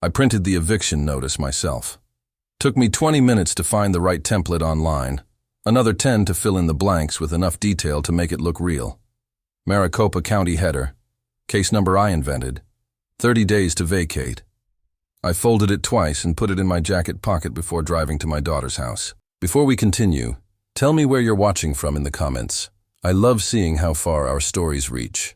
I printed the eviction notice myself. Took me 20 minutes to find the right template online, another 10 to fill in the blanks with enough detail to make it look real. Maricopa County header, case number I invented, 30 days to vacate. I folded it twice and put it in my jacket pocket before driving to my daughter's house. Before we continue, tell me where you're watching from in the comments. I love seeing how far our stories reach.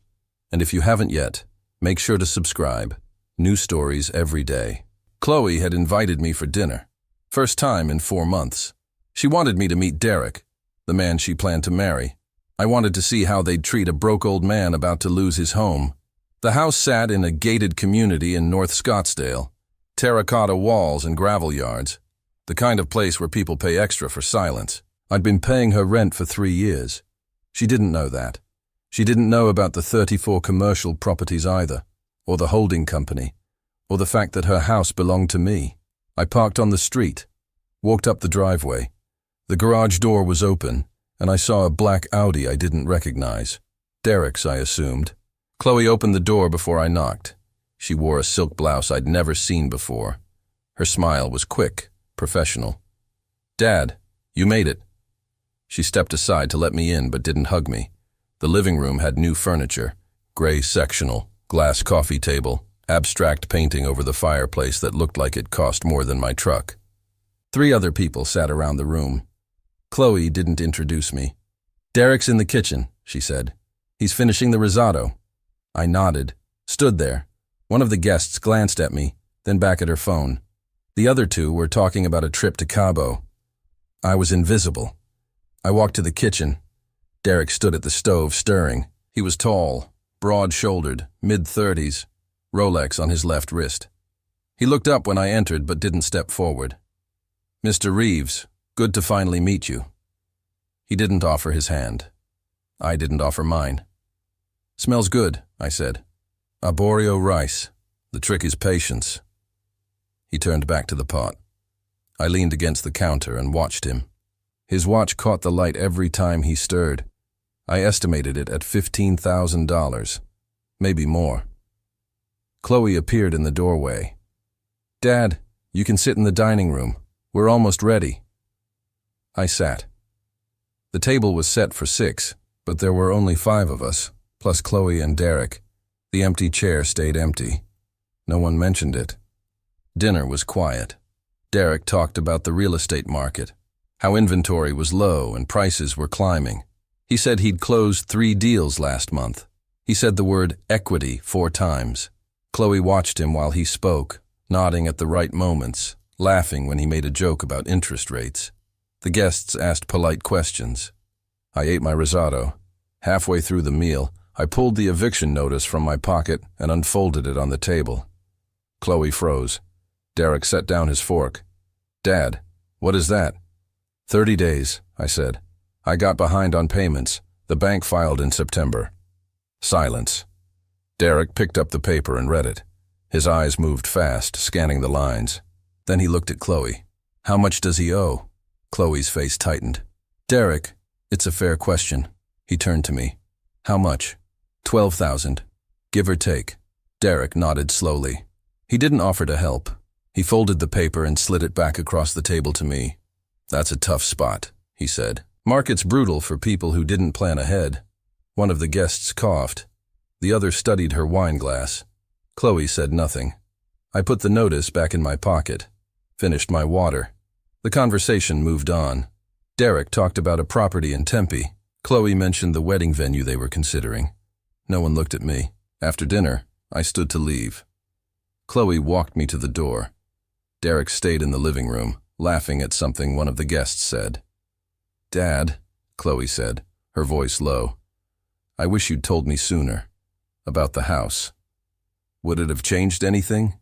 And if you haven't yet, make sure to subscribe. New stories every day. Chloe had invited me for dinner. First time in 4 months. She wanted me to meet Derek, the man she planned to marry. I wanted to see how they'd treat a broke old man about to lose his home. The house sat in a gated community in North Scottsdale. Terracotta walls and gravel yards. The kind of place where people pay extra for silence. I'd been paying her rent for 3 years. She didn't know that. She didn't know about the 34 commercial properties either, or the holding company, or the fact that her house belonged to me. I parked on the street, walked up the driveway. The garage door was open, and I saw a black Audi I didn't recognize. Derek's, I assumed. Chloe opened the door before I knocked. She wore a silk blouse I'd never seen before. Her smile was quick, professional. "Dad, you made it." She stepped aside to let me in but didn't hug me. The living room had new furniture, gray sectional, glass coffee table, abstract painting over the fireplace that looked like it cost more than my truck. 3 other people sat around the room. Chloe didn't introduce me. "Derek's in the kitchen," she said. "He's finishing the risotto." I nodded, stood there. One of the guests glanced at me, then back at her phone. The other 2 were talking about a trip to Cabo. I was invisible. I walked to the kitchen. Derek stood at the stove, stirring. He was tall, broad-shouldered, mid-30s, Rolex on his left wrist. He looked up when I entered but didn't step forward. "Mr. Reeves, good to finally meet you." He didn't offer his hand. I didn't offer mine. "Smells good," I said. "Arborio rice. The trick is patience." He turned back to the pot. I leaned against the counter and watched him. His watch caught the light every time he stirred. I estimated it at $15,000, maybe more. Chloe appeared in the doorway. "Dad, you can sit in the dining room. We're almost ready." I sat. The table was set for 6, but there were only 5 of us, plus Chloe and Derek. The empty chair stayed empty. No one mentioned it. Dinner was quiet. Derek talked about the real estate market, how inventory was low and prices were climbing. He said he'd closed 3 deals last month. He said the word equity 4 times. Chloe watched him while he spoke, nodding at the right moments, laughing when he made a joke about interest rates. The guests asked polite questions. I ate my risotto. Halfway through the meal, I pulled the eviction notice from my pocket and unfolded it on the table. Chloe froze. Derek set down his fork. "Dad, what is that?" 30 days, I said. "I got behind on payments. The bank filed in September." Silence. Derek picked up the paper and read it. His eyes moved fast, scanning the lines. Then he looked at Chloe. "How much does he owe?" Chloe's face tightened. "Derek, it's a fair question." He turned to me. "How much?" $12,000, give or take." Derek nodded slowly. He didn't offer to help. He folded the paper and slid it back across the table to me. "That's a tough spot," he said. "Market's brutal for people who didn't plan ahead." One of the guests coughed. The other studied her wine glass. Chloe said nothing. I put the notice back in my pocket, finished my water. The conversation moved on. Derek talked about a property in Tempe. Chloe mentioned the wedding venue they were considering. No one looked at me. After dinner, I stood to leave. Chloe walked me to the door. Derek stayed in the living room, laughing at something one of the guests said. "Dad," Chloe said, her voice low, "I wish you'd told me sooner. About the house. Would it have changed anything?"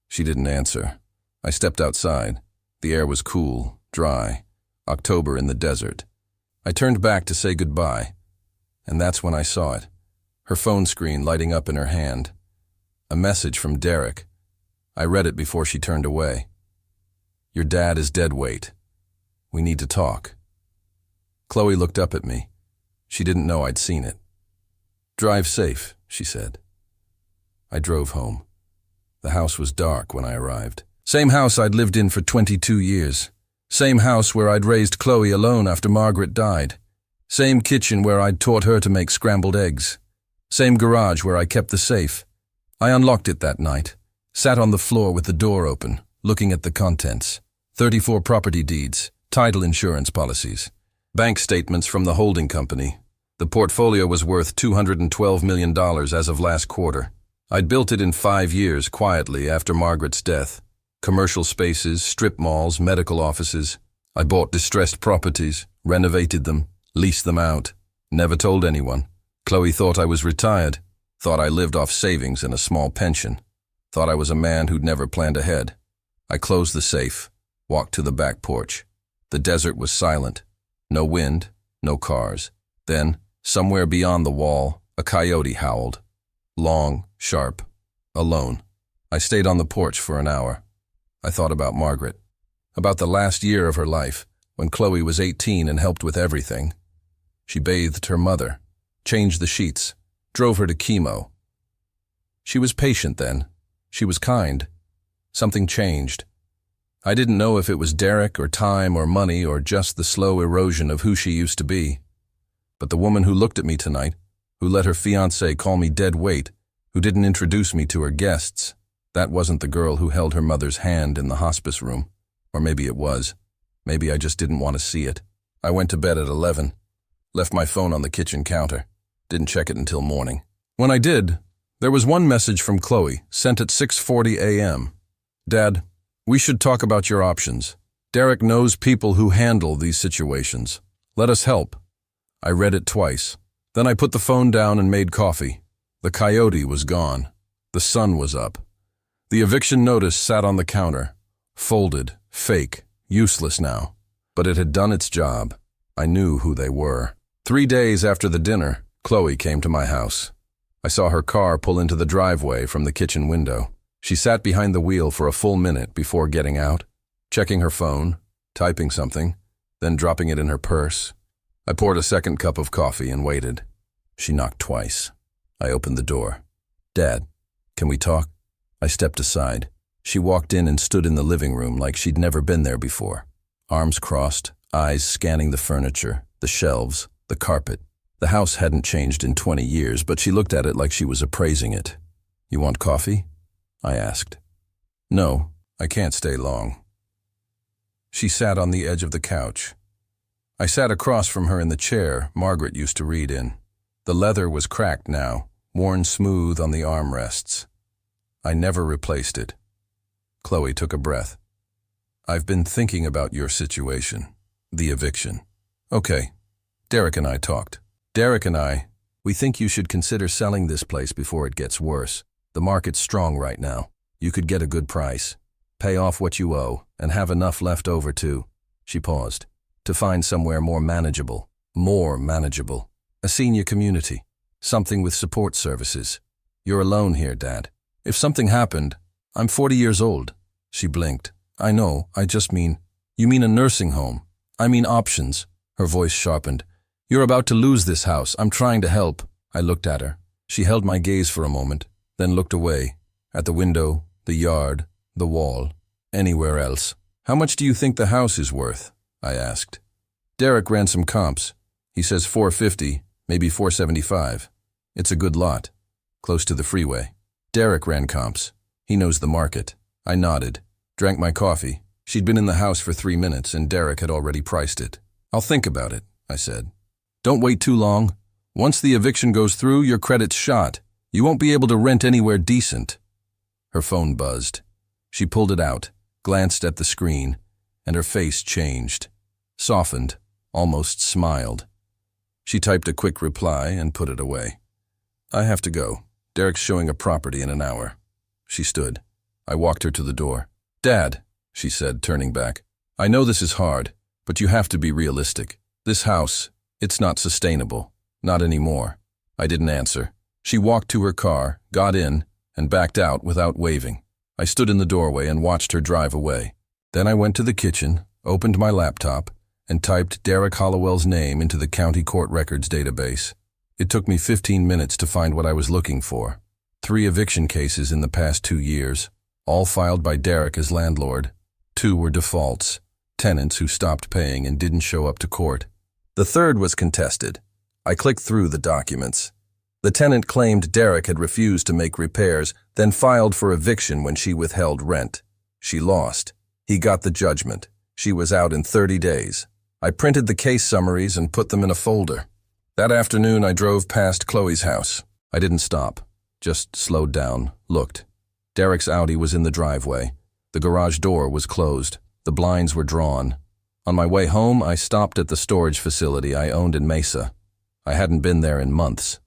She didn't answer. I stepped outside. The air was cool, dry, October in the desert. I turned back to say goodbye, and that's when I saw it. Her phone screen lighting up in her hand. A message from Derek. I read it before she turned away. "Your dad is dead weight. We need to talk." Chloe looked up at me. She didn't know I'd seen it. "Drive safe," she said. I drove home. The house was dark when I arrived. Same house I'd lived in for 22 years. Same house where I'd raised Chloe alone after Margaret died. Same kitchen where I'd taught her to make scrambled eggs. Same garage where I kept the safe. I unlocked it that night, sat on the floor with the door open, looking at the contents. 34 property deeds, title insurance policies, bank statements from the holding company. The portfolio was worth $212 million as of last quarter. I'd built it in 5 years quietly after Margaret's death. Commercial spaces, strip malls, medical offices. I bought distressed properties, renovated them, leased them out. Never told anyone. Chloe thought I was retired, thought I lived off savings and a small pension, thought I was a man who'd never planned ahead. I closed the safe, walked to the back porch. The desert was silent. No wind, no cars. Then, somewhere beyond the wall, a coyote howled. Long, sharp, alone. I stayed on the porch for an hour. I thought about Margaret, about the last year of her life, when Chloe was 18 and helped with everything. She bathed her mother, changed the sheets, drove her to chemo. She was patient then. She was kind. Something changed. I didn't know if it was Derek or time or money or just the slow erosion of who she used to be. But the woman who looked at me tonight, who let her fiancé call me dead weight, who didn't introduce me to her guests, that wasn't the girl who held her mother's hand in the hospice room. Or maybe it was. Maybe I just didn't want to see it. I went to bed at 11, left my phone on the kitchen counter, didn't check it until morning. When I did, there was one message from Chloe, sent at 6:40 a.m. Dad, we should talk about your options. Derek knows people who handle these situations. Let us help. I read it twice. Then I put the phone down and made coffee. The coyote was gone. The sun was up. The eviction notice sat on the counter, folded, fake, useless now. But it had done its job. I knew who they were. 3 days after the dinner, Chloe came to my house. I saw her car pull into the driveway from the kitchen window. She sat behind the wheel for a full minute before getting out, checking her phone, typing something, then dropping it in her purse. I poured a second cup of coffee and waited. She knocked twice. I opened the door. Dad, can we talk? I stepped aside. She walked in and stood in the living room like she'd never been there before. Arms crossed, eyes scanning the furniture, the shelves, the carpet. The house hadn't changed in 20 years, but she looked at it like she was appraising it. You want coffee? I asked. No, I can't stay long. She sat on the edge of the couch. I sat across from her in the chair Margaret used to read in. The leather was cracked now, worn smooth on the armrests. I never replaced it. Chloe took a breath. I've been thinking about your situation, the eviction. Okay, Derek and I talked. Derek and we think you should consider selling this place before it gets worse. The market's strong right now. You could get a good price, pay off what you owe, and have enough left over she paused, to find somewhere more manageable, a senior community, something with support services. You're alone here, Dad. If something happened, I'm 40 years old. She blinked. I know, I just mean, you mean a nursing home. I mean options. Her voice sharpened. You're about to lose this house. I'm trying to help. I looked at her. She held my gaze for a moment, then looked away, at the window, the yard, the wall, anywhere else. How much do you think the house is worth? I asked. Derek ran some comps. He says $450, maybe $475. It's a good lot, close to the freeway. Derek ran comps. He knows the market. I nodded, drank my coffee. She'd been in the house for 3 minutes and Derek had already priced it. I'll think about it, I said. Don't wait too long. Once the eviction goes through, your credit's shot. You won't be able to rent anywhere decent. Her phone buzzed. She pulled it out, glanced at the screen, and her face changed. Softened, almost smiled. She typed a quick reply and put it away. I have to go. Derek's showing a property in an hour. She stood. I walked her to the door. Dad, she said, turning back. I know this is hard, but you have to be realistic. This house, it's not sustainable. Not anymore. I didn't answer. She walked to her car, got in, and backed out without waving. I stood in the doorway and watched her drive away. Then I went to the kitchen, opened my laptop, and typed Derek Hollowell's name into the county court records database. It took me 15 minutes to find what I was looking for. 3 eviction cases in the past 2 years, all filed by Derek as landlord. 2 were defaults, tenants who stopped paying and didn't show up to court. The third was contested. I clicked through the documents. The tenant claimed Derek had refused to make repairs, then filed for eviction when she withheld rent. She lost. He got the judgment. She was out in 30 days. I printed the case summaries and put them in a folder. That afternoon, I drove past Chloe's house. I didn't stop, just slowed down, looked. Derek's Audi was in the driveway. The garage door was closed. The blinds were drawn. On my way home, I stopped at the storage facility I owned in Mesa. I hadn't been there in months.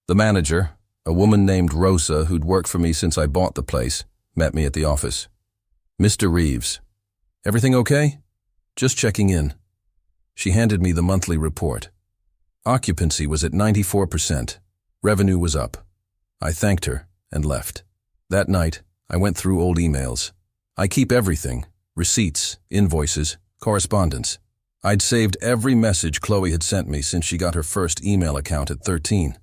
The manager, a woman named Rosa who'd worked for me since I bought the place, met me at the office. "Mr. Reeves, everything okay? Just checking in." She handed me the monthly report. Occupancy was at 94%. Revenue was up. I thanked her and left. That night, I went through old emails. I keep everything: receipts, invoices, correspondence. I'd saved every message Chloe had sent me since she got her first email account at 13.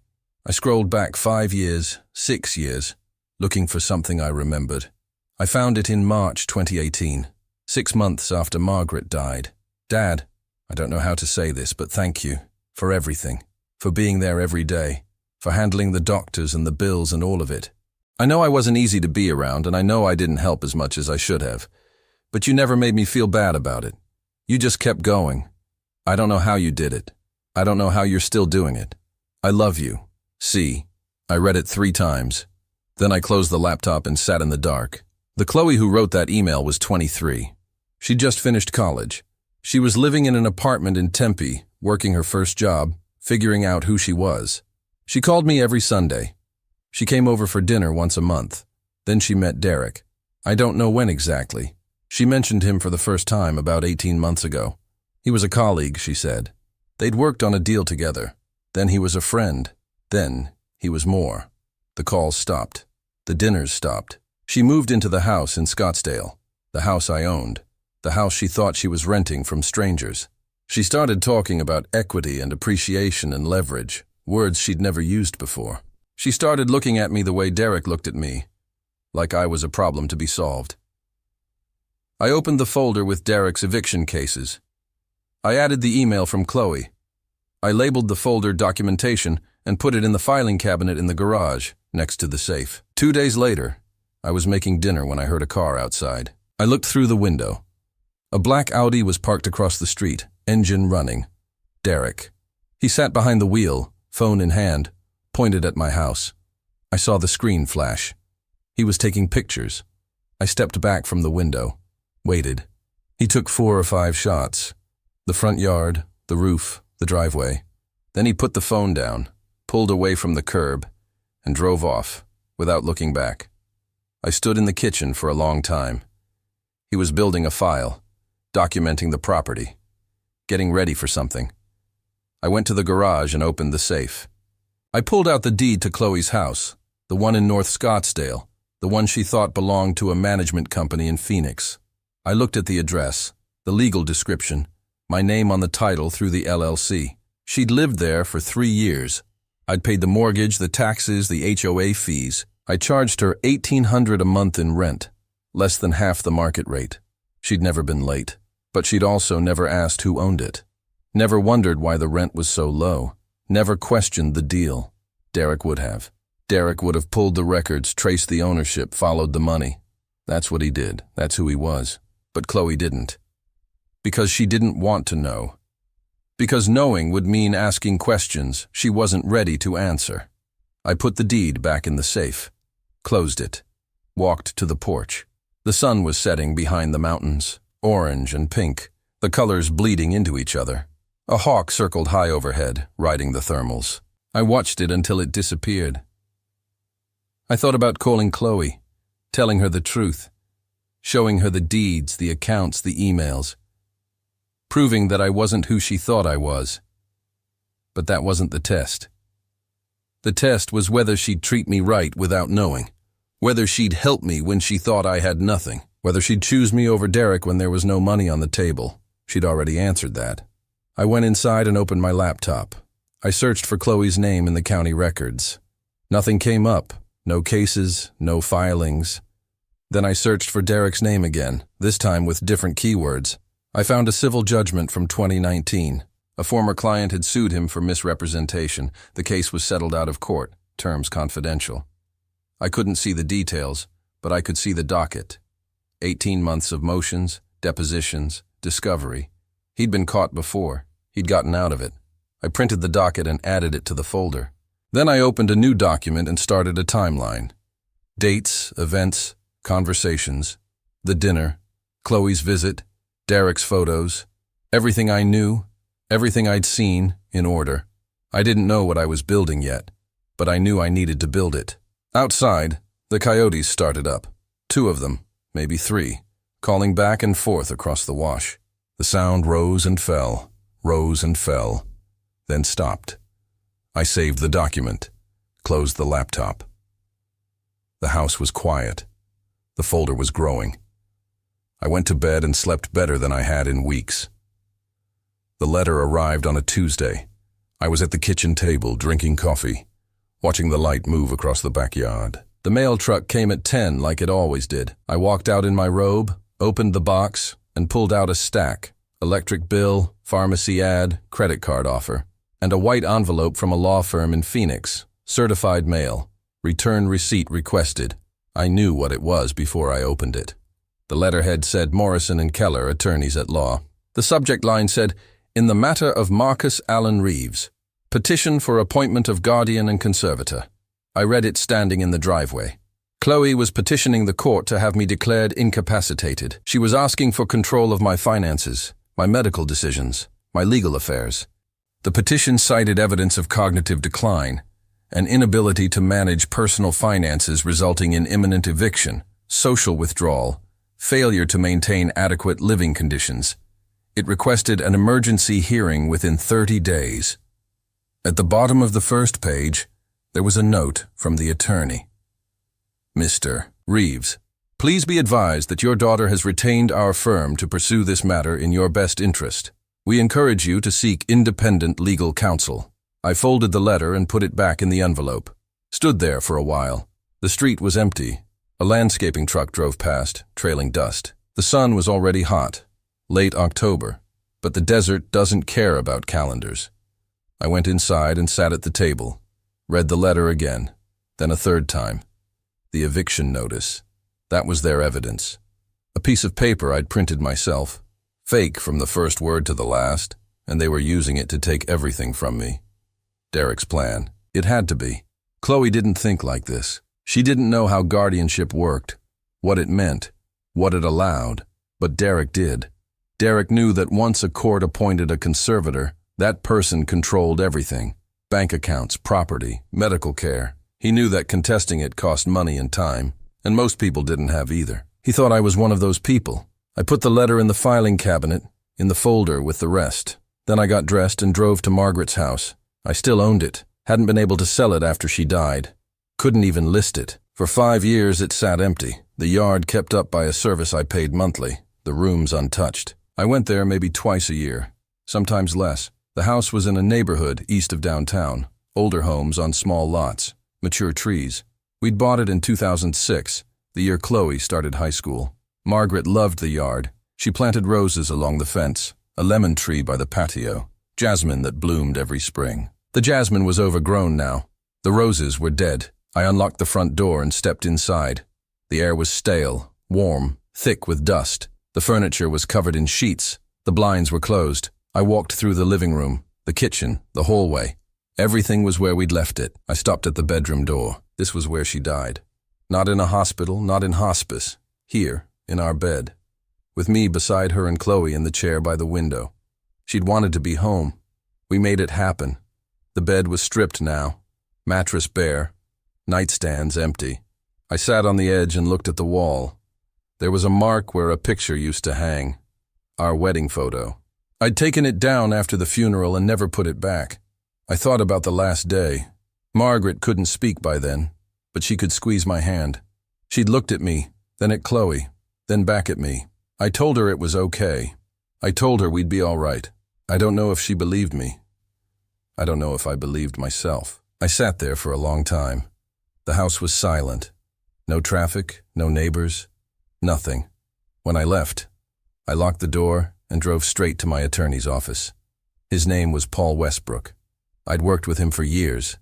I scrolled back 5 years, 6 years, looking for something I remembered. I found it in March 2018, 6 months after Margaret died. "Dad, I don't know how to say this, but thank you for everything, for being there every day, for handling the doctors and the bills and all of it. I know I wasn't easy to be around, and I know I didn't help as much as I should have, but you never made me feel bad about it. You just kept going. I don't know how you did it. I don't know how you're still doing it. I love you. See." I read it 3 times. Then I closed the laptop and sat in the dark. The Chloe who wrote that email was 23. She'd just finished college. She was living in an apartment in Tempe, working her first job, figuring out who she was. She called me every Sunday. She came over for dinner once a month. Then she met Derek. I don't know when exactly. She mentioned him for the first time about 18 months ago. He was a colleague, she said. They'd worked on a deal together. Then he was a friend. Then he was more. The calls stopped. The dinners stopped. She moved into the house in Scottsdale, the house I owned, the house she thought she was renting from strangers. She started talking about equity and appreciation and leverage, words she'd never used before. She started looking at me the way Derek looked at me, like I was a problem to be solved. I opened the folder with Derek's eviction cases. I added the email from Chloe. I labeled the folder documentation and put it in the filing cabinet in the garage, next to the safe. 2 days later, I was making dinner when I heard a car outside. I looked through the window. A black Audi was parked across the street, engine running. Derek. He sat behind the wheel, phone in hand, pointed at my house. I saw the screen flash. He was taking pictures. I stepped back from the window, waited. He took 4 or 5 shots. The front yard, the roof, the driveway. Then he put the phone down, pulled away from the curb, and drove off, without looking back. I stood in the kitchen for a long time. He was building a file, documenting the property, getting ready for something. I went to the garage and opened the safe. I pulled out the deed to Chloe's house, the one in North Scottsdale, the one she thought belonged to a management company in Phoenix. I looked at the address, the legal description, my name on the title through the LLC. She'd lived there for 3 years. I'd paid the mortgage, the taxes, the HOA fees. I charged her $1,800 a month in rent, less than half the market rate. She'd never been late, but she'd also never asked who owned it. Never wondered why the rent was so low. Never questioned the deal. Derek would have. Derek would have pulled the records, traced the ownership, followed the money. That's what he did. That's who he was. But Chloe didn't. Because she didn't want to know. Because knowing would mean asking questions she wasn't ready to answer. I put the deed back in the safe, closed it, walked to the porch. The sun was setting behind the mountains, orange and pink, the colors bleeding into each other. A hawk circled high overhead, riding the thermals. I watched it until it disappeared. I thought about calling Chloe, telling her the truth, showing her the deeds, the accounts, the emails, proving that I wasn't who she thought I was. But that wasn't the test. The test was whether she'd treat me right without knowing, whether she'd help me when she thought I had nothing, whether she'd choose me over Derek when there was no money on the table. She'd already answered that. I went inside and opened my laptop. I searched for Chloe's name in the county records. Nothing came up. No cases, no filings. Then I searched for Derek's name again, this time with different keywords. I found a civil judgment from 2019. A former client had sued him for misrepresentation. The case was settled out of court, terms confidential. I couldn't see the details, but I could see the docket. 18 months of motions, depositions, discovery. He'd been caught before. He'd gotten out of it. I printed the docket and added it to the folder. Then I opened a new document and started a timeline. Dates, events, conversations, the dinner, Chloe's visit, Derek's photos, everything I knew, everything I'd seen, in order. I didn't know what I was building yet, but I knew I needed to build it. Outside, the coyotes started up. 2 of them, maybe 3, calling back and forth across the wash. The sound rose and fell, then stopped. I saved the document, closed the laptop. The house was quiet. The folder was growing. I went to bed and slept better than I had in weeks. The letter arrived on a Tuesday. I was at the kitchen table drinking coffee, watching the light move across the backyard. The mail truck came at 10 like it always did. I walked out in my robe, opened the box, and pulled out a stack: electric bill, pharmacy ad, credit card offer, and a white envelope from a law firm in Phoenix. Certified mail. Return receipt requested. I knew what it was before I opened it. The letterhead said Morrison and Keller, attorneys at law. The subject line said, "In the matter of Marcus Allen Reeves, petition for appointment of guardian and conservator." I read it standing in the driveway. Chloe was petitioning the court to have me declared incapacitated. She was asking for control of my finances, my medical decisions, my legal affairs. The petition cited evidence of cognitive decline, an inability to manage personal finances resulting in imminent eviction, social withdrawal, failure to maintain adequate living conditions. It requested an emergency hearing within 30 days. At the bottom of the first page, there was a note from the attorney. Mr. Reeves, please be advised that your daughter has retained our firm to pursue this matter in your best interest. We encourage you to seek independent legal counsel. I folded the letter and put it back in the envelope. Stood there for a while. The street was empty. A landscaping truck drove past, trailing dust. The sun was already hot. Late October. But the desert doesn't care about calendars. I went inside and sat at the table. Read the letter again. Then a third time. The eviction notice. That was their evidence. A piece of paper I'd printed myself. Fake from the first word to the last, and they were using it to take everything from me. Derek's plan. It had to be. Chloe didn't think like this. She didn't know how guardianship worked, what it meant, what it allowed, but Derek did. Derek knew that once a court appointed a conservator, that person controlled everything. Bank accounts, property, medical care. He knew that contesting it cost money and time, and most people didn't have either. He thought I was one of those people. I put the letter in the filing cabinet, in the folder with the rest. Then I got dressed and drove to Margaret's house. I still owned it. Hadn't been able to sell it after she died. Couldn't even list it. For 5 years it sat empty. The yard kept up by a service I paid monthly. The rooms untouched. I went there maybe twice a year. Sometimes less. The house was in a neighborhood east of downtown. Older homes on small lots. Mature trees. We'd bought it in 2006, the year Chloe started high school. Margaret loved the yard. She planted roses along the fence, a lemon tree by the patio, jasmine that bloomed every spring. The jasmine was overgrown now. The roses were dead. I unlocked the front door and stepped inside. The air was stale, warm, thick with dust. The furniture was covered in sheets. The blinds were closed. I walked through the living room, the kitchen, the hallway. Everything was where we'd left it. I stopped at the bedroom door. This was where she died. Not in a hospital, not in hospice. Here, in our bed. With me beside her and Chloe in the chair by the window. She'd wanted to be home. We made it happen. The bed was stripped now. Mattress bare. Nightstands empty. I sat on the edge and looked at the wall. There was a mark where a picture used to hang. Our wedding photo. I'd taken it down after the funeral and never put it back. I thought about the last day. Margaret couldn't speak by then, but she could squeeze my hand. She'd looked at me, then at Chloe, then back at me. I told her it was okay. I told her we'd be all right. I don't know if she believed me. I don't know if I believed myself. I sat there for a long time. The house was silent. No traffic, no neighbors, Nothing. When I left, I locked the door and drove straight to my attorney's office. His name was Paul Westbrook. I'd worked with him for years.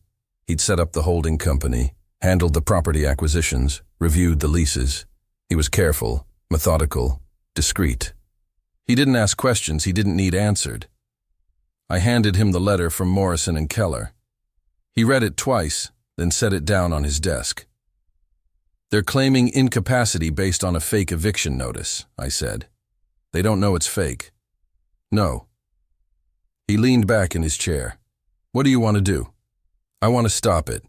He'd set up the holding company, handled the property acquisitions, reviewed the leases. He was careful, methodical, discreet. He didn't ask questions he didn't need answered. I handed him the letter from Morrison and Keller. He read it twice, then set it down on his desk. "They're claiming incapacity based on a fake eviction notice," I said. "They don't know it's fake." "No." He leaned back in his chair. "What do you want to do?" "I want to stop it.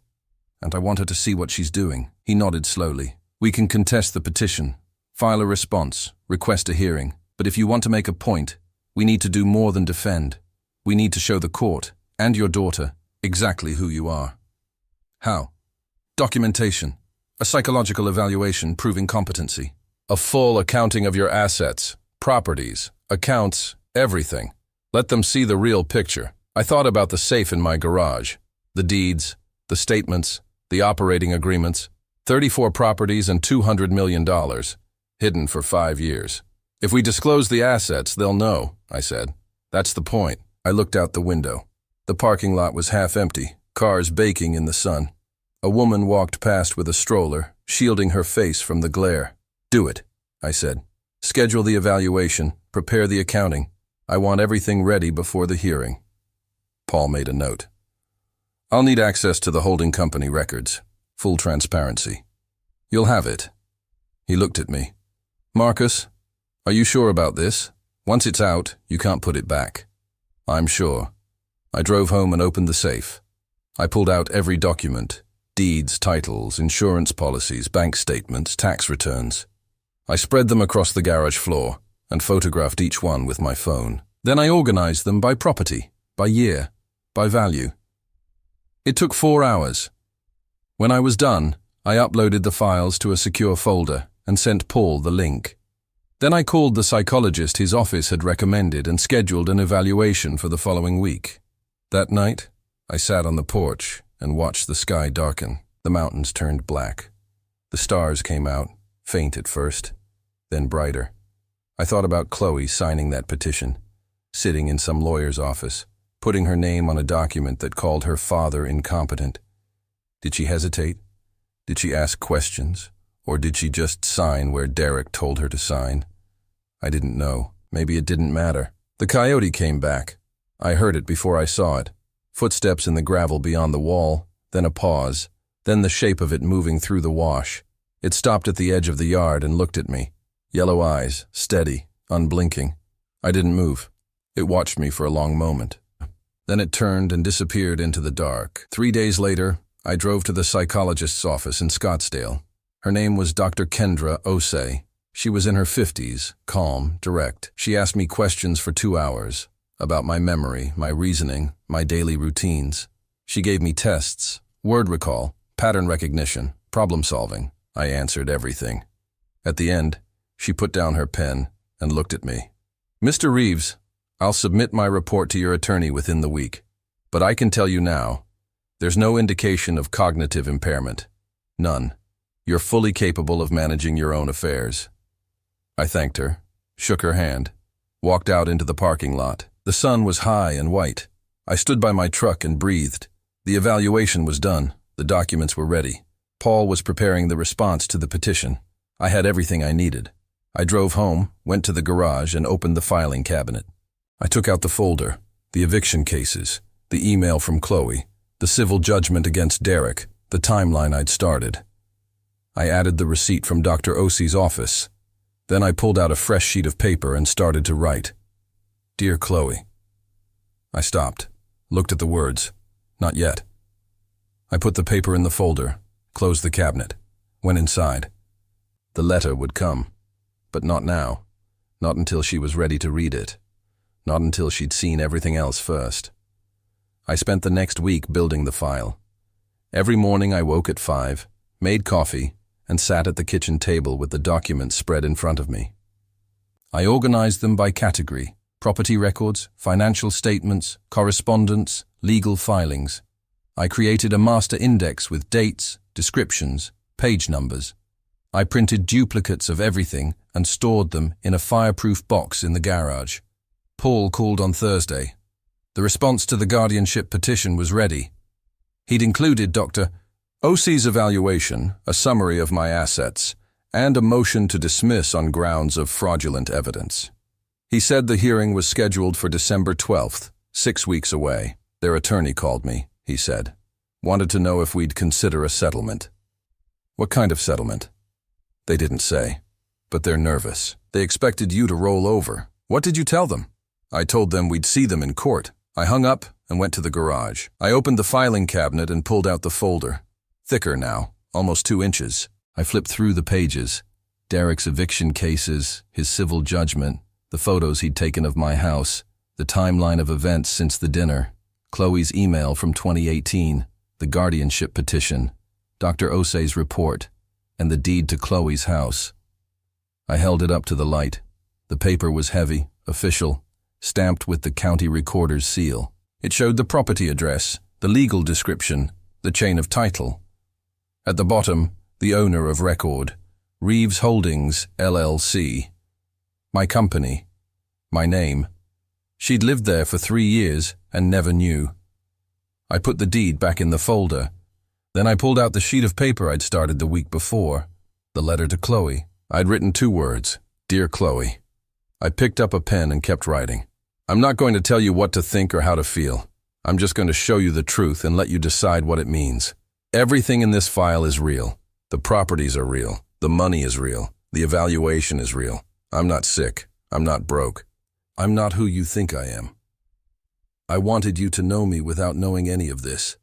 And I want her to see what she's doing." He nodded slowly. "We can contest the petition, file a response, request a hearing. But if you want to make a point, we need to do more than defend. We need to show the court, and your daughter, exactly who you are." "How?" "Documentation. A psychological evaluation proving competency. A full accounting of your assets, properties, accounts, everything. Let them see the real picture." I thought about the safe in my garage, the deeds, the statements, the operating agreements, 34 properties and $200 million, hidden for 5 years. "If we disclose the assets, they'll know," I said. "That's the point." I looked out the window. The parking lot was half empty, cars baking in the sun. A woman walked past with a stroller, shielding her face from the glare. "Do it," I said. "Schedule the evaluation, prepare the accounting. I want everything ready before the hearing." Paul made a note. "I'll need access to the holding company records. Full transparency." "You'll have it." He looked at me. "Marcus, are you sure about this? Once it's out, you can't put it back." "I'm sure." I drove home and opened the safe. I pulled out every document: deeds, titles, insurance policies, bank statements, tax returns. I spread them across the garage floor and photographed each one with my phone. Then I organized them by property, by year, by value. It took 4 hours. When I was done, I uploaded the files to a secure folder and sent Paul the link. Then I called the psychologist his office had recommended and scheduled an evaluation for the following week. That night, I sat on the porch and watched the sky darken. The mountains turned black. The stars came out, faint at first, then brighter. I thought about Chloe signing that petition, sitting in some lawyer's office, putting her name on a document that called her father incompetent. Did she hesitate? Did she ask questions? Or did she just sign where Derek told her to sign? I didn't know. Maybe it didn't matter. The coyote came back. I heard it before I saw it. Footsteps in the gravel beyond the wall, then a pause, then the shape of it moving through the wash. It stopped at the edge of the yard and looked at me. Yellow eyes, steady, unblinking. I didn't move. It watched me for a long moment. Then it turned and disappeared into the dark. 3 days later, I drove to the psychologist's office in Scottsdale. Her name was Dr. Kendra Osei. She was in her 50s, calm, direct. She asked me questions for 2 hours about my memory, my reasoning, my daily routines. She gave me tests, word recall, pattern recognition, problem solving. I answered everything. At the end, she put down her pen and looked at me. "Mr. Reeves, I'll submit my report to your attorney within the week. But I can tell you now, there's no indication of cognitive impairment. None. You're fully capable of managing your own affairs." I thanked her, shook her hand, walked out into the parking lot. The sun was high and white. I stood by my truck and breathed. The evaluation was done. The documents were ready. Paul was preparing the response to the petition. I had everything I needed. I drove home, went to the garage, and opened the filing cabinet. I took out the folder, the eviction cases, the email from Chloe, the civil judgment against Derek, the timeline I'd started. I added the receipt from Dr. Osei's office. Then I pulled out a fresh sheet of paper and started to write. "Dear Chloe." I stopped, looked at the words. Not yet. I put the paper in the folder, closed the cabinet, went inside. The letter would come, but not now. Not until she was ready to read it. Not until she'd seen everything else first. I spent the next week building the file. Every morning I woke at 5, made coffee, and sat at the kitchen table with the documents spread in front of me. I organized them by category: property records, financial statements, correspondence, legal filings. I created a master index with dates, descriptions, page numbers. I printed duplicates of everything and stored them in a fireproof box in the garage. Paul called on Thursday. The response to the guardianship petition was ready. He'd included Dr. O.C.'s evaluation, a summary of my assets, and a motion to dismiss on grounds of fraudulent evidence. He said the hearing was scheduled for December 12th, 6 weeks away. Their attorney called me, he said. Wanted to know if we'd consider a settlement. What kind of settlement? They didn't say, but they're nervous. They expected you to roll over. What did you tell them? I told them we'd see them in court. I hung up and went to the garage. I opened the filing cabinet and pulled out the folder. Thicker now, almost 2 inches. I flipped through the pages. Derek's eviction cases, his civil judgment, the photos he'd taken of my house, the timeline of events since the dinner, Chloe's email from 2018, the guardianship petition, Dr. Osei's report, and the deed to Chloe's house. I held it up to the light. The paper was heavy, official, stamped with the county recorder's seal. It showed the property address, the legal description, the chain of title. At the bottom, the owner of record, Reeves Holdings, LLC. My company, my name. She'd lived there for 3 years and never knew. I put the deed back in the folder. Then I pulled out the sheet of paper I'd started the week before, the letter to Chloe. I'd written 2 words, Dear Chloe. I picked up a pen and kept writing. I'm not going to tell you what to think or how to feel. I'm just going to show you the truth and let you decide what it means. Everything in this file is real. The properties are real. The money is real. The evaluation is real. I'm not sick. I'm not broke. I'm not who you think I am. I wanted you to know me without knowing any of this.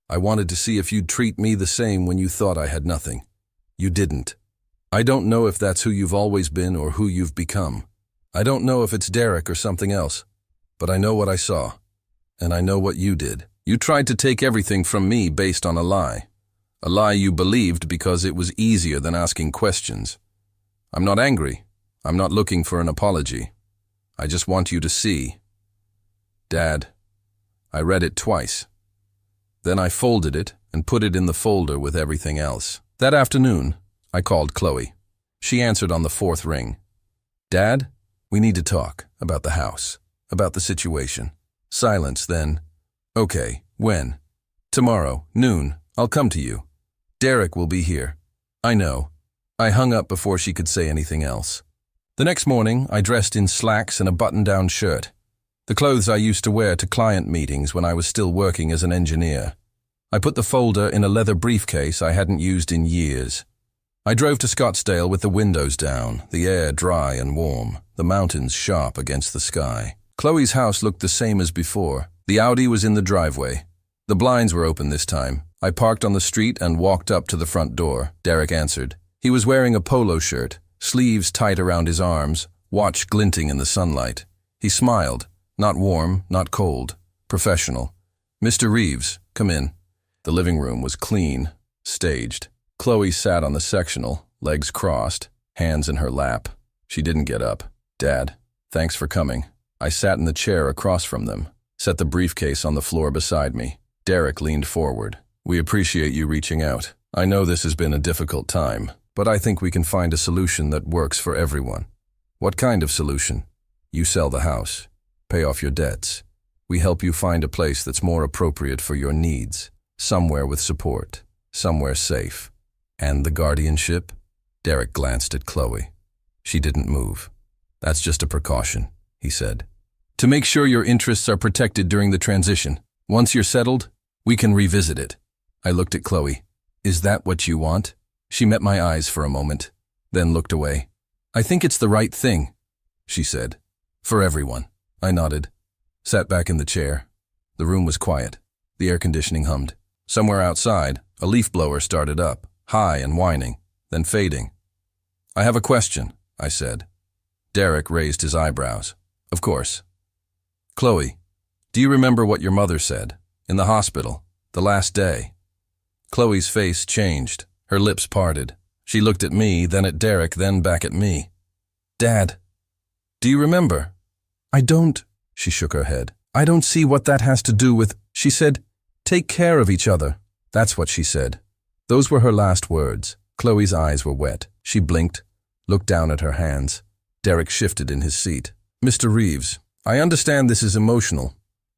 I wanted to see if you'd treat me the same when you thought I had nothing. You didn't. I don't know if that's who you've always been or who you've become. I don't know if it's Derek or something else, but I know what I saw, and I know what you did. You tried to take everything from me based on a lie you believed because it was easier than asking questions. I'm not angry. I'm not looking for an apology. I just want you to see. Dad, I read it twice. Then I folded it and put it in the folder with everything else. That afternoon, I called Chloe. She answered on the 4th ring. Dad, we need to talk about the house, about the situation. Silence, then. Okay, when? Tomorrow, noon. I'll come to you. Derek will be here. I know. I hung up before she could say anything else. The next morning, I dressed in slacks and a button-down shirt, the clothes I used to wear to client meetings when I was still working as an engineer. I put the folder in a leather briefcase I hadn't used in years. I drove to Scottsdale with the windows down, the air dry and warm, the mountains sharp against the sky. Chloe's house looked the same as before. The Audi was in the driveway. The blinds were open this time. I parked on the street and walked up to the front door. Derek answered. He was wearing a polo shirt, sleeves tight around his arms, watch glinting in the sunlight. He smiled, not warm, not cold, professional. Mr. Reeves, come in. The living room was clean, staged. Chloe sat on the sectional, legs crossed, hands in her lap. She didn't get up. Dad, thanks for coming. I sat in the chair across from them, set the briefcase on the floor beside me. Derek leaned forward. We appreciate you reaching out. I know this has been a difficult time, but I think we can find a solution that works for everyone. What kind of solution? You sell the house, pay off your debts. We help you find a place that's more appropriate for your needs, somewhere with support, somewhere safe. And the guardianship? Derek glanced at Chloe. She didn't move. That's just a precaution, he said. To make sure your interests are protected during the transition. Once you're settled, we can revisit it. I looked at Chloe. Is that what you want? She met my eyes for a moment, then looked away. I think it's the right thing, she said. For everyone. I nodded, sat back in the chair. The room was quiet. The air conditioning hummed. Somewhere outside, a leaf blower started up, high and whining, then fading. I have a question, I said. Derek raised his eyebrows. Of course. Chloe, do you remember what your mother said, in the hospital, the last day? Chloe's face changed, her lips parted. She looked at me, then at Derek, then back at me. Dad, do you remember? I don't, she shook her head. I don't see what that has to do with, she said, take care of each other. That's what she said. Those were her last words. Chloe's eyes were wet. She blinked, looked down at her hands. Derek shifted in his seat. Mr. Reeves, I understand this is emotional,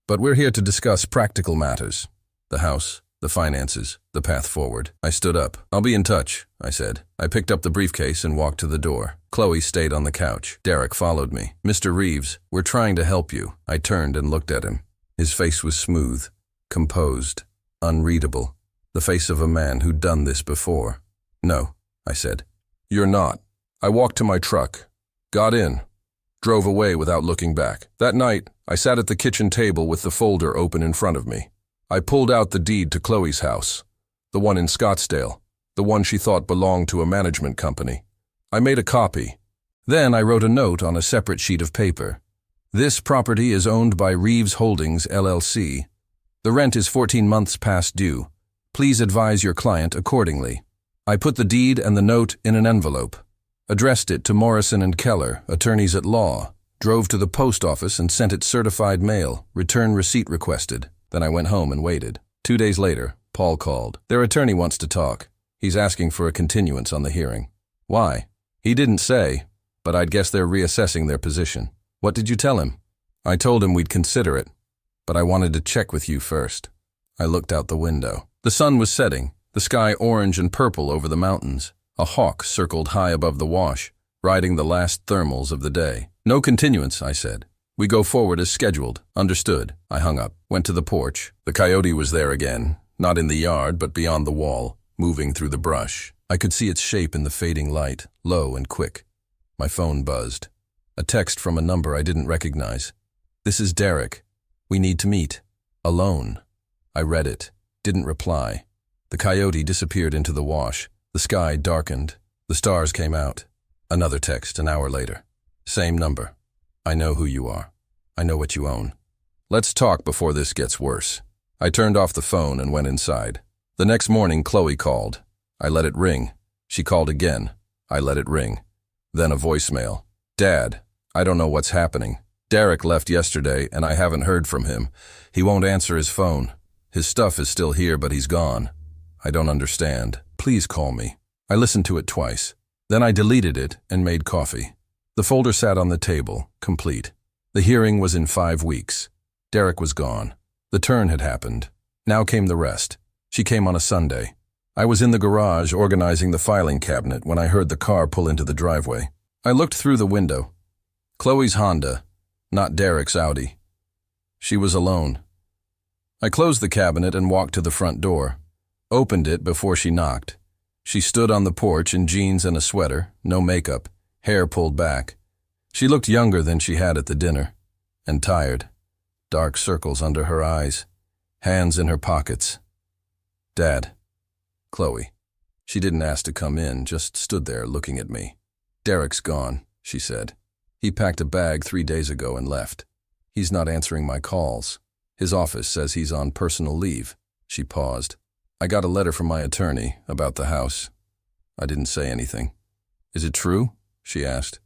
but we're here to discuss practical matters. The house, the finances, the path forward. I stood up. I'll be in touch, I said. I picked up the briefcase and walked to the door. Chloe stayed on the couch. Derek followed me. Mr. Reeves, we're trying to help you. I turned and looked at him. His face was smooth, composed, unreadable. The face of a man who'd done this before. No, I said. You're not. I walked to my truck, got in, drove away without looking back. That night, I sat at the kitchen table with the folder open in front of me. I pulled out the deed to Chloe's house, the one in Scottsdale, the one she thought belonged to a management company. I made a copy. Then I wrote a note on a separate sheet of paper. This property is owned by Reeves Holdings, LLC. The rent is 14 months past due. Please advise your client accordingly. I put the deed and the note in an envelope, addressed it to Morrison and Keller, attorneys at law, drove to the post office and sent it certified mail, return receipt requested. Then I went home and waited. 2 days later, Paul called. Their attorney wants to talk. He's asking for a continuance on the hearing. Why? He didn't say, but I'd guess they're reassessing their position. What did you tell him? I told him we'd consider it, but I wanted to check with you first. I looked out the window. The sun was setting, the sky orange and purple over the mountains. A hawk circled high above the wash, riding the last thermals of the day. No continuance, I said. We go forward as scheduled. Understood. I hung up, went to the porch. The coyote was there again, not in the yard, but beyond the wall, moving through the brush. I could see its shape in the fading light, low and quick. My phone buzzed. A text from a number I didn't recognize. This is Derek. We need to meet. Alone. I read it. Didn't reply. The coyote disappeared into the wash. The sky darkened. The stars came out. Another text an hour later. Same number. I know who you are. I know what you own. Let's talk before this gets worse. I turned off the phone and went inside. The next morning, Chloe called. I let it ring. She called again. I let it ring. Then a voicemail. Dad, I don't know what's happening. Derek left yesterday and I haven't heard from him. He won't answer his phone. His stuff is still here, but he's gone. I don't understand. Please call me. I listened to it twice. Then I deleted it and made coffee. The folder sat on the table, complete. The hearing was in 5 weeks. Derek was gone. The turn had happened. Now came the rest. She came on a Sunday. I was in the garage organizing the filing cabinet when I heard the car pull into the driveway. I looked through the window. Chloe's Honda, not Derek's Audi. She was alone. I closed the cabinet and walked to the front door. Opened it before she knocked. She stood on the porch in jeans and a sweater, no makeup, hair pulled back. She looked younger than she had at the dinner, and tired. Dark circles under her eyes, hands in her pockets. Dad. Chloe. She didn't ask to come in, just stood there looking at me. Derek's gone, she said. He packed a bag 3 days ago and left. He's not answering my calls. His office says he's on personal leave. She paused. I got a letter from my attorney about the house. I didn't say anything. Is it true? She asked.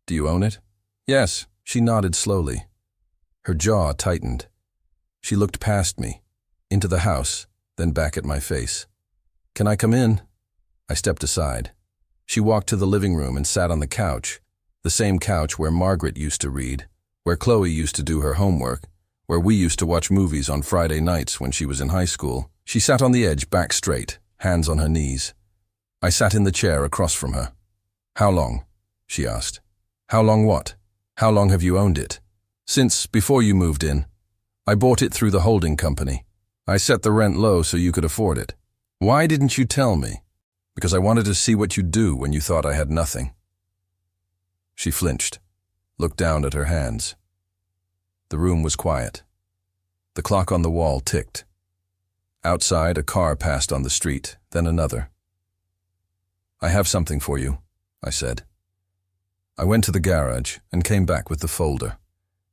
Do you own it? Yes. She nodded slowly. Her jaw tightened. She looked past me, into the house, then back at my face. Can I come in? I stepped aside. She walked to the living room and sat on the couch, the same couch where Margaret used to read, where Chloe used to do her homework, where we used to watch movies on Friday nights when she was in high school. She sat on the edge, back straight, hands on her knees. I sat in the chair across from her. How long? She asked. How long what? How long have you owned it? Since before you moved in. I bought it through the holding company. I set the rent low so you could afford it. Why didn't you tell me? Because I wanted to see what you'd do when you thought I had nothing. She flinched, looked down at her hands. The room was quiet. The clock on the wall ticked. Outside, a car passed on the street, then another. I have something for you, I said. I went to the garage and came back with the folder.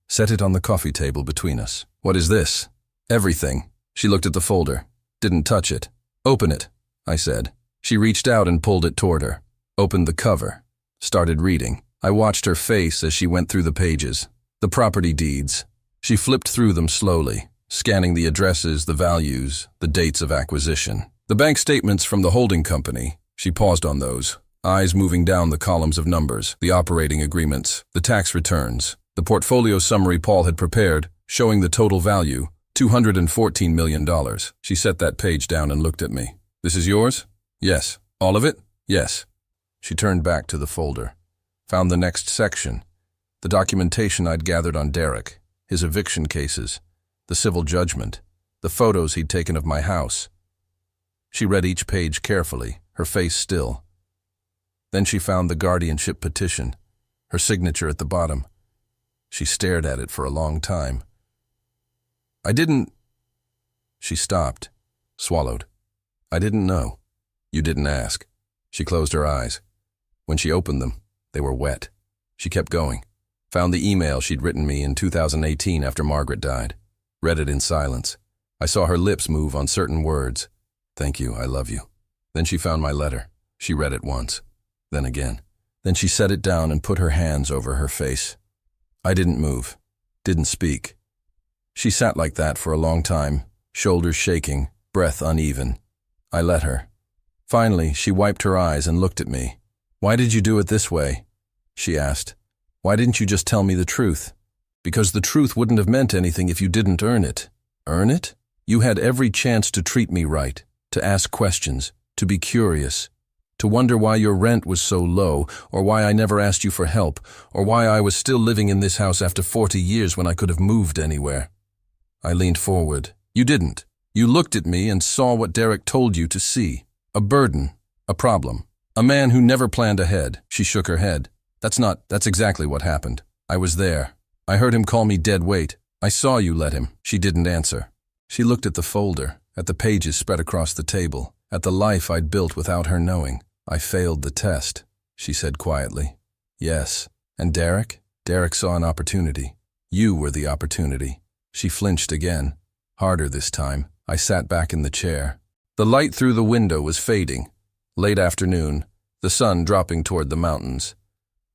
Set it on the coffee table between us. What is this? Everything. She looked at the folder. Didn't touch it. Open it, I said. She reached out and pulled it toward her. Opened the cover. Started reading. I watched her face as she went through the pages. The property deeds. She flipped through them slowly, scanning the addresses, the values, the dates of acquisition. The bank statements from the holding company, She paused on those, eyes moving down the columns of numbers, the operating agreements, the tax returns, the portfolio summary Paul had prepared, showing the total value, $214 million. She set that page down and looked at me. This is yours? Yes. All of it? Yes. She turned back to the folder, found the next section, the documentation I'd gathered on Derek, his eviction cases, the civil judgment, the photos he'd taken of my house. She read each page carefully, her face still. Then she found the guardianship petition, her signature at the bottom. She stared at it for a long time. I didn't... She stopped, swallowed. I didn't know. You didn't ask. She closed her eyes. When she opened them, they were wet. She kept going. Found the email she'd written me in 2018 after Margaret died. Read it in silence. I saw her lips move on certain words. Thank you, I love you. Then she found my letter. She read it once. Then again. Then she set it down and put her hands over her face. I didn't move. Didn't speak. She sat like that for a long time, shoulders shaking, breath uneven. I let her. Finally, she wiped her eyes and looked at me. Why did you do it this way? She asked. Why didn't you just tell me the truth? Because the truth wouldn't have meant anything if you didn't earn it. Earn it? You had every chance to treat me right, to ask questions, to be curious, to wonder why your rent was so low, or why I never asked you for help, or why I was still living in this house after 40 years when I could have moved anywhere. I leaned forward. You didn't. You looked at me and saw what Derek told you to see. A burden. A problem. A man who never planned ahead. She shook her head. That's exactly what happened. I was there. I heard him call me dead weight. I saw you let him. She didn't answer. She looked at the folder, at the pages spread across the table, at the life I'd built without her knowing. I failed the test, she said quietly. Yes. And Derek? Derek saw an opportunity. You were the opportunity. She flinched again, harder this time. I sat back in the chair. The light through the window was fading. Late afternoon, the sun dropping toward the mountains.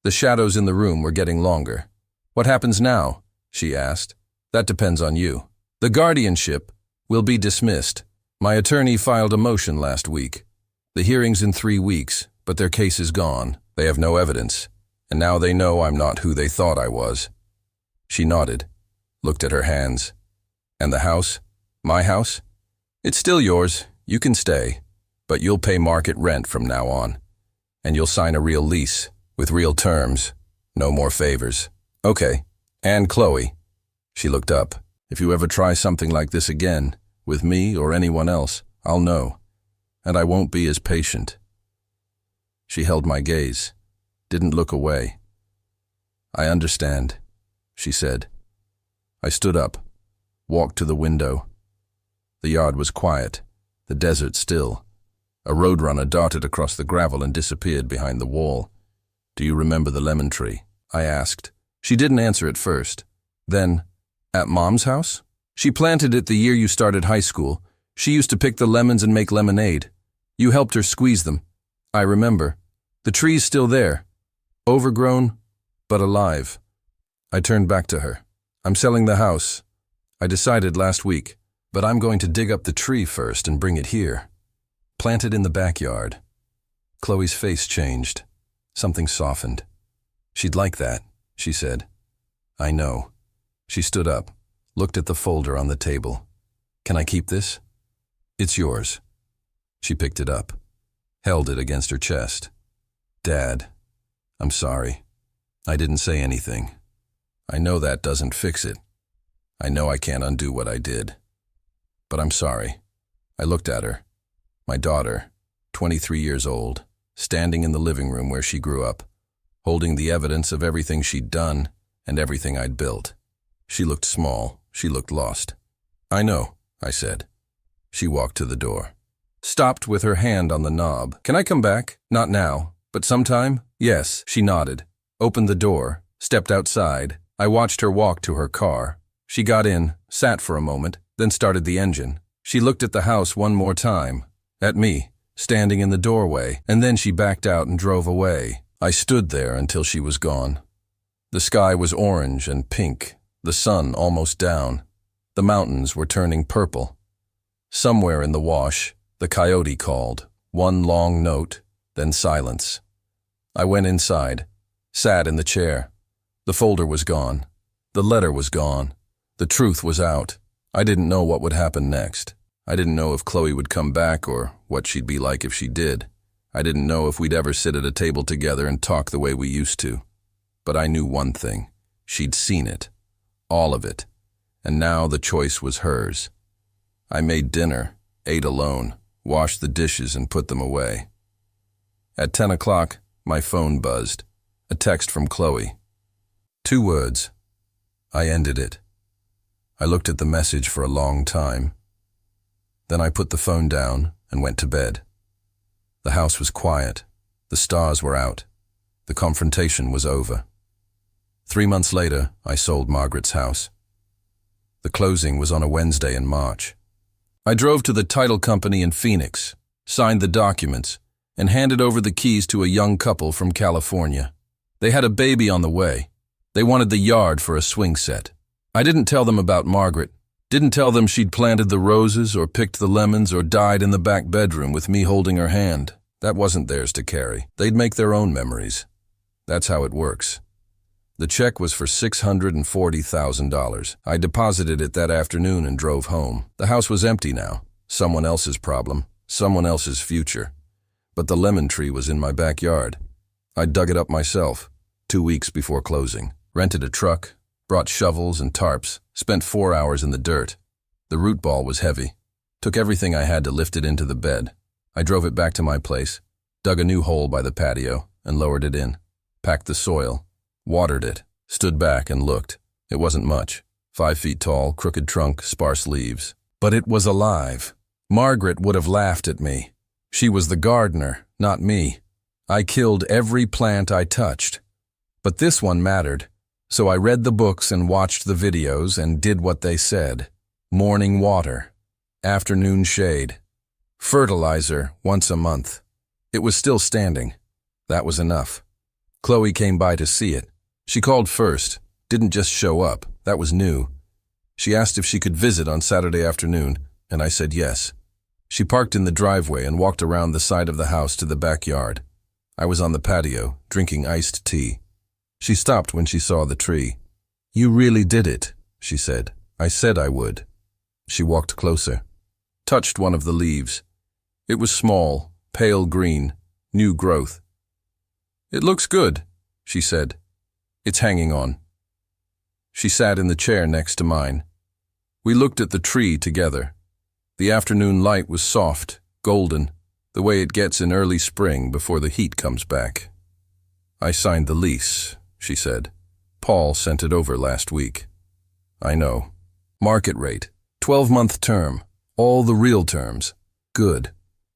The shadows in the room were getting longer. What happens now? She asked. That depends on you. The guardianship will be dismissed. My attorney filed a motion last week. The hearing's in 3 weeks, but their case is gone. They have no evidence, and now they know I'm not who they thought I was. She nodded, looked at her hands. And the house? My house? It's still yours. You can stay, but you'll pay market rent from now on. And you'll sign a real lease, with real terms. No more favors. Okay. And Chloe. She looked up. If you ever try something like this again, with me or anyone else, I'll know. And I won't be as patient. She held my gaze, didn't look away. I understand, she said. I stood up, walked to the window. The yard was quiet, the desert still. A roadrunner darted across the gravel and disappeared behind the wall. Do you remember the lemon tree? I asked. She didn't answer at first. Then, at Mom's house? She planted it the year you started high school. She used to pick the lemons and make lemonade. You helped her squeeze them. I remember. The tree's still there. Overgrown, but alive. I turned back to her. I'm selling the house. I decided last week, but I'm going to dig up the tree first and bring it here. Plant it in the backyard. Chloe's face changed. Something softened. She'd like that, she said. I know. She stood up, looked at the folder on the table. Can I keep this? It's yours. She picked it up, held it against her chest. Dad, I'm sorry. I didn't say anything. I know that doesn't fix it. I know I can't undo what I did. But I'm sorry. I looked at her. My daughter, 23 years old, standing in the living room where she grew up, holding the evidence of everything she'd done and everything I'd built. She looked small. She looked lost. I know, I said. She walked to the door. Stopped with her hand on the knob. Can I come back? Not now, but sometime? Yes, she nodded. Opened the door, stepped outside. I watched her walk to her car. She got in, sat for a moment, then started the engine. She looked at the house one more time, at me, standing in the doorway, and then she backed out and drove away. I stood there until she was gone. The sky was orange and pink, the sun almost down. The mountains were turning purple. Somewhere in the wash, the coyote called, one long note, then silence. I went inside, sat in the chair. The folder was gone. The letter was gone. The truth was out. I didn't know what would happen next. I didn't know if Chloe would come back or what she'd be like if she did. I didn't know if we'd ever sit at a table together and talk the way we used to. But I knew one thing. She'd seen it. All of it. And now the choice was hers. I made dinner, ate alone, washed the dishes and put them away. At 10 o'clock, my phone buzzed. A text from Chloe. 2 words. I ended it. I looked at the message for a long time. Then I put the phone down and went to bed. The house was quiet. The stars were out. The confrontation was over. 3 months later, I sold Margaret's house. The closing was on a Wednesday in March. I drove to the title company in Phoenix, signed the documents, and handed over the keys to a young couple from California. They had a baby on the way. They wanted the yard for a swing set. I didn't tell them about Margaret. Didn't tell them she'd planted the roses or picked the lemons or died in the back bedroom with me holding her hand. That wasn't theirs to carry. They'd make their own memories. That's how it works. The check was for $640,000. I deposited it that afternoon and drove home. The house was empty now. Someone else's problem. Someone else's future. But the lemon tree was in my backyard. I dug it up myself, 2 weeks before closing. Rented a truck, brought shovels and tarps, spent 4 hours in the dirt. The root ball was heavy. Took everything I had to lift it into the bed. I drove it back to my place, dug a new hole by the patio, and lowered it in. Packed the soil, watered it, stood back and looked. It wasn't much. 5 feet tall, crooked trunk, sparse leaves. But it was alive. Margaret would have laughed at me. She was the gardener, not me. I killed every plant I touched. But this one mattered. So I read the books and watched the videos and did what they said. Morning water. Afternoon shade. Fertilizer once a month. It was still standing. That was enough. Chloe came by to see it. She called first. Didn't just show up. That was new. She asked if she could visit on Saturday afternoon, and I said yes. She parked in the driveway and walked around the side of the house to the backyard. I was on the patio, drinking iced tea. She stopped when she saw the tree. "You really did it," she said. "I said I would." She walked closer, touched one of the leaves. It was small, pale green, new growth. "It looks good," she said. "It's hanging on." She sat in the chair next to mine. We looked at the tree together. The afternoon light was soft, golden, the way it gets in early spring before the heat comes back. "I signed the lease," she said. "Paul sent it over last week." "I know. Market rate, 12-month term, all the real terms. Good."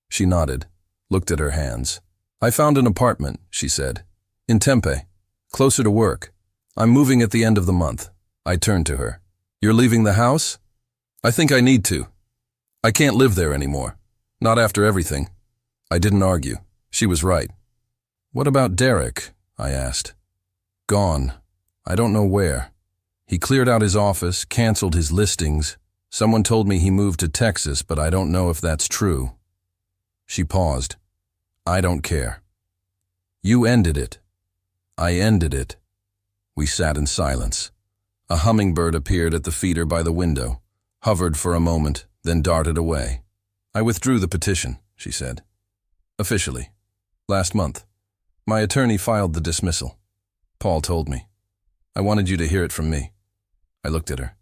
She nodded, looked at her hands. "I found an apartment," she said, "in Tempe, closer to work. I'm moving at the end of the month." I turned to her. "You're leaving the house?" "I think I need to. I can't live there anymore. Not after everything." I didn't argue. She was right. "What about Derek?" I asked. "Gone. I don't know where. He cleared out his office, canceled his listings. Someone told me he moved to Texas, but I don't know if that's true." She paused. "I don't care." "You ended it." "I ended it." We sat in silence. A hummingbird appeared at the feeder by the window, hovered for a moment, then darted away. "I withdrew the petition," she said. "Officially. Last month. My attorney filed the dismissal. Paul told me. I wanted you to hear it from me." I looked at her.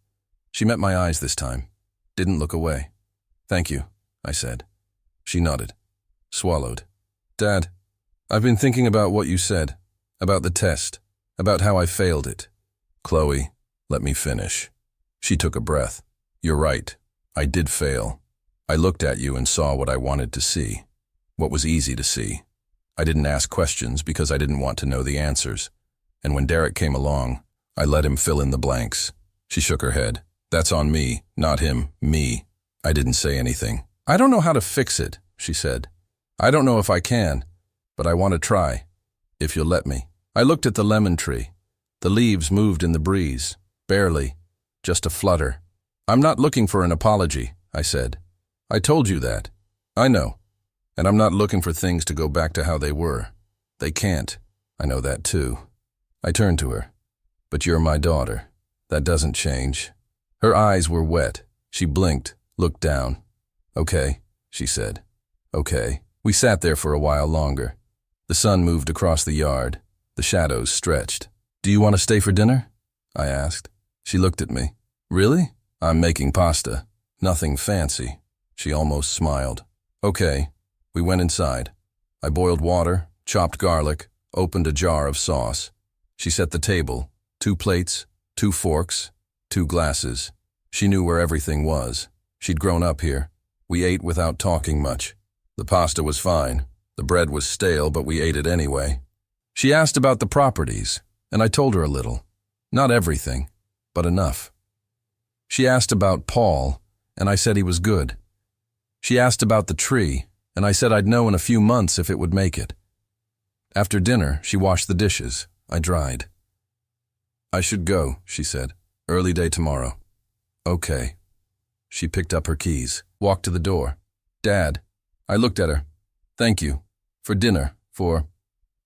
She met my eyes this time. Didn't look away. "Thank you," I said. She nodded. Swallowed. "Dad, I've been thinking about what you said. About the test. About how I failed it." "Chloe, let me finish." She took a breath. "You're right. I did fail. I looked at you and saw what I wanted to see. What was easy to see. I didn't ask questions because I didn't want to know the answers. And when Derek came along, I let him fill in the blanks." She shook her head. "That's on me, not him, me." I didn't say anything. "I don't know how to fix it," she said. "I don't know if I can, but I want to try, if you'll let me." I looked at the lemon tree. The leaves moved in the breeze, barely, just a flutter. "I'm not looking for an apology," I said. "I told you that." "I know. And I'm not looking for things to go back to how they were. They can't. I know that too. I turned to her. But you're my daughter. That doesn't change. Her eyes were wet. She blinked, looked down. Okay, she said. Okay. We sat there for a while longer. The sun moved across the yard. The shadows stretched. Do you want to stay for dinner? I asked. She looked at me. Really? I'm making pasta. Nothing fancy. She almost smiled. Okay. We went inside. I boiled water, chopped garlic, opened a jar of sauce. She set the table. 2 plates, 2 forks, 2 glasses. She knew where everything was. She'd grown up here. We ate without talking much. The pasta was fine. The bread was stale, but we ate it anyway. She asked about the properties, and I told her a little. Not everything, but enough. She asked about Paul, and I said he was good. She asked about the tree, and I said I'd know in a few months if it would make it. After dinner, she washed the dishes. I dried. I should go, she said. Early day tomorrow. Okay. She picked up her keys, walked to the door. Dad. I looked at her. Thank you. For dinner, for...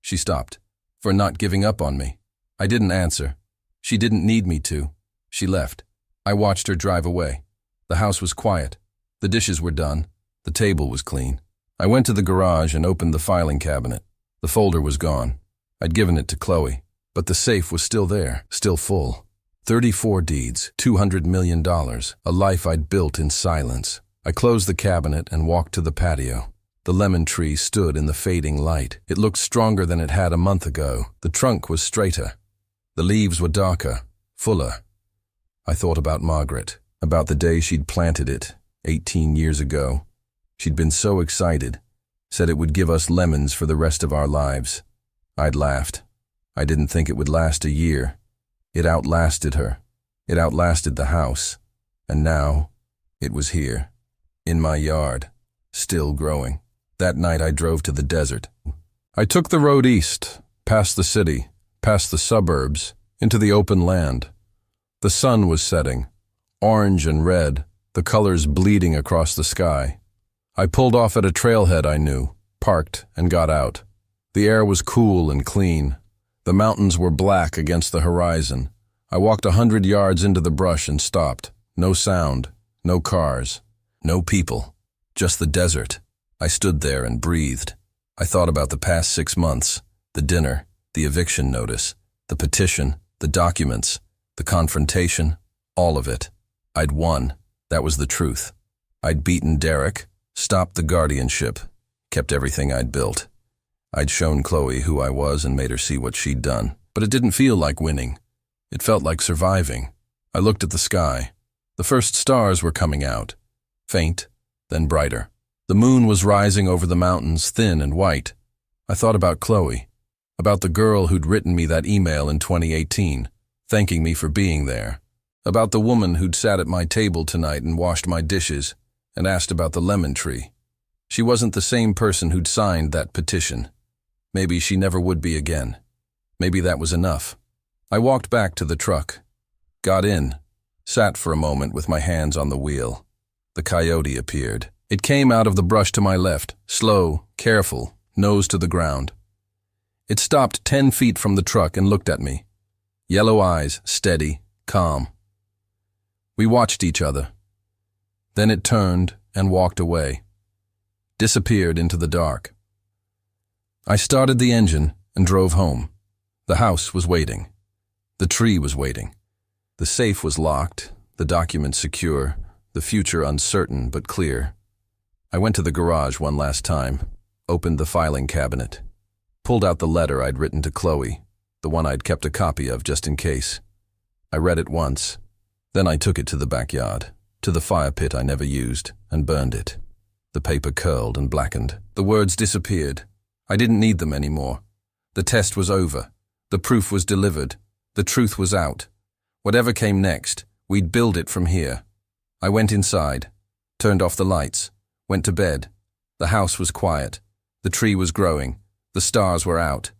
She stopped. For not giving up on me. I didn't answer. She didn't need me to. She left. I watched her drive away. The house was quiet. The dishes were done. The table was clean. I went to the garage and opened the filing cabinet. The folder was gone. I'd given it to Chloe, but the safe was still there, still full. 34 deeds, $200 million, a life I'd built in silence. I closed the cabinet and walked to the patio. The lemon tree stood in the fading light. It looked stronger than it had a month ago. The trunk was straighter. The leaves were darker, fuller. I thought about Margaret, about the day she'd planted it, 18 years ago. She'd been so excited, said it would give us lemons for the rest of our lives. I'd laughed. I didn't think it would last a year. It outlasted her. It outlasted the house. And now, it was here, in my yard, still growing. That night I drove to the desert. I took the road east, past the city, past the suburbs, into the open land. The sun was setting, orange and red, the colors bleeding across the sky. I pulled off at a trailhead I knew, parked, and got out. The air was cool and clean. The mountains were black against the horizon. I walked 100 yards into the brush and stopped. No sound, no cars, no people, just the desert. I stood there and breathed. I thought about the past 6 months, the dinner, the eviction notice, the petition, the documents, the confrontation, all of it. I'd won. That was the truth. I'd beaten Derek, stopped the guardianship, kept everything I'd built. I'd shown Chloe who I was and made her see what she'd done. But it didn't feel like winning. It felt like surviving. I looked at the sky. The first stars were coming out. Faint, then brighter. The moon was rising over the mountains, thin and white. I thought about Chloe, about the girl who'd written me that email in 2018, thanking me for being there, about the woman who'd sat at my table tonight and washed my dishes and asked about the lemon tree. She wasn't the same person who'd signed that petition. Maybe she never would be again. Maybe that was enough. I walked back to the truck, got in, sat for a moment with my hands on the wheel. The coyote appeared. It came out of the brush to my left, slow, careful, nose to the ground. It stopped 10 feet from the truck and looked at me. Yellow eyes, steady, calm. We watched each other. Then it turned and walked away, disappeared into the dark. I started the engine and drove home. The house was waiting. The tree was waiting. The safe was locked, the documents secure, the future uncertain but clear. I went to the garage one last time, opened the filing cabinet, pulled out the letter I'd written to Chloe, the one I'd kept a copy of just in case. I read it once. Then I took it to the backyard, to the fire pit I never used, and burned it. The paper curled and blackened. The words disappeared. I didn't need them anymore. The test was over. The proof was delivered. The truth was out. Whatever came next, we'd build it from here. I went inside, turned off the lights, went to bed. The house was quiet. The tree was growing. The stars were out.